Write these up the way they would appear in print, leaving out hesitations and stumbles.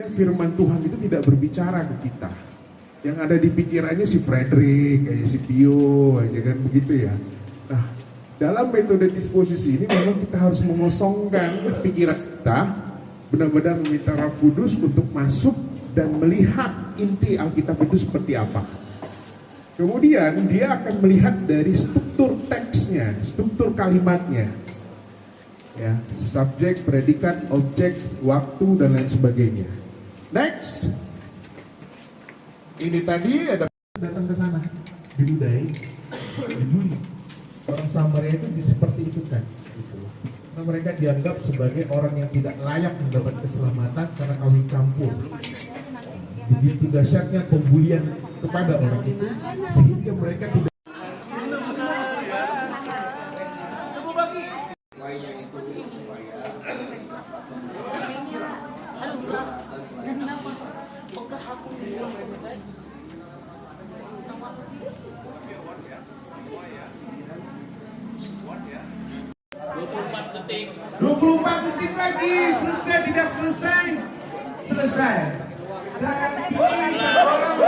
Firman Tuhan itu tidak berbicara ke kita. Yang ada di pikirannya si Frederick, kayak si Pio, aja kan begitu ya. Nah, dalam metode disposisi ini memang kita harus mengosongkan pikiran kita, benar-benar meminta Roh Kudus untuk masuk dan melihat inti Alkitab itu seperti apa. Kemudian dia akan melihat dari struktur teksnya, struktur kalimatnya. Ya, subjek, predikat, objek, waktu, dan lain sebagainya. Next, ini tadi ada datang ke sana, diludai, dibully. Orang Samaria itu seperti itu kan. Gitu. Nah, mereka dianggap sebagai orang yang tidak layak mendapat keselamatan karena kawin campur. Begitu dahsyatnya pembulian kepada orang itu, sehingga mereka tidak. Detik. 24 detik lagi, selesai tidak selesai? Selesai. Dan pilih satu orang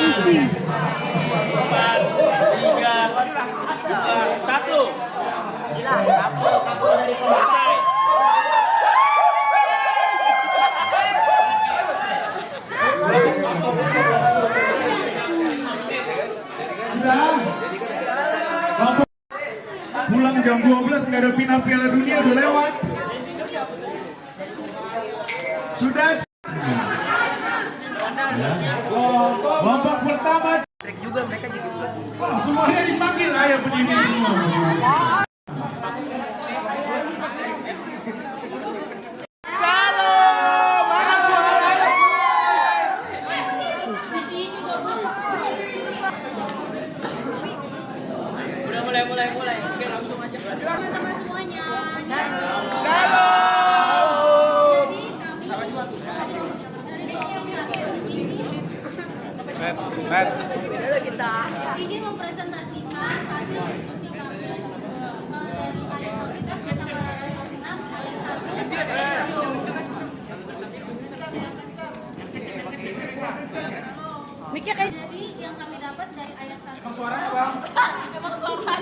Isi. 4, 3, 2, 1. Selesai. pulang jam 12 nggak ada final Piala Dunia, udah lewat. Sudah. Kelompok pertama. Trik juga mereka jadi Semuanya dipanggil, ayo berdiri semua. Mulai. Oke, langsung aja. Teman-teman semuanya. Jadi kami ingin mempresentasikan hasil diskusi kami dari ayat Alkitab Kisah Para Rasul 6 ayat 1 sampai 7. Jadi yang kami dapat dari ayat 1. Suaranya bang. Emang suara.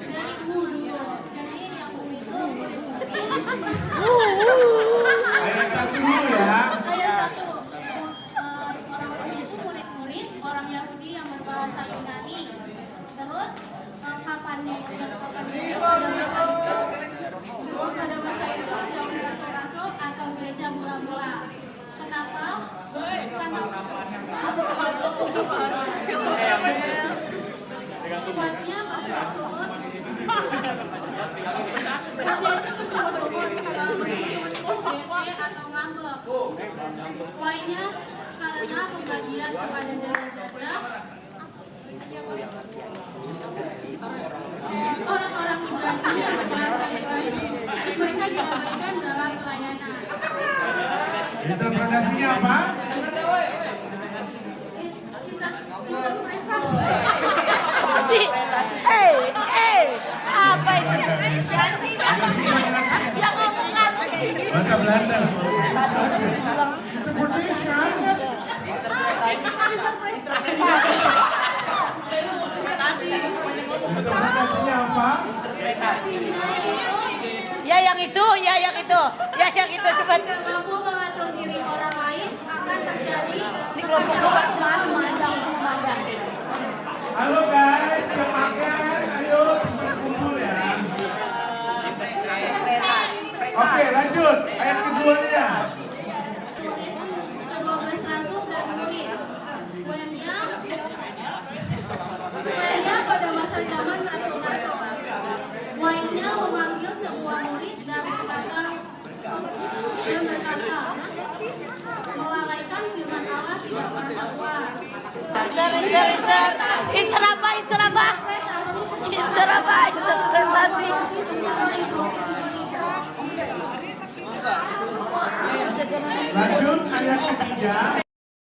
Dari hulu. Jadi yang hulu itu Ayat 1 dulu ya. ayat 1. Orang-orang itu murid-murid orang Yahudi yang berbahasa Yunani. Terus kapannya pada masa itu zaman rasul-rasul atau gereja mula-mula. Kenapa? Karena umatnya bersungut-sungut. Umatnya itu bersungut-sungut. Bersungut-sungut itu bete atau ngambek. Why-nya karena pembagian kepada janda-janda. Orang-orang Ibrani yang berbahasa Ibrani, mereka diabaikan dalam pelayanan. Interpretasinya apa? Interpretasi. Apa itu? Yang ngomongkan. Bahasa Belanda. Interpretasinya apa? Ya yang itu cepat. Tidak mampu mengatur diri orang lain akan terjadi Ini kelompok gue memandang. Halo guys, yang makan, ayo kumpul ya. Oke, lanjut. Ayat keduanya. Ke-12 rasul dan murid. Wenya pada masa zaman rasul-rasul. Wanya memanggil sebuah murid dan berkata, melalaikan firman Allah tidak pernah keluar. Interpretasi. Lanjut ayat ketiga.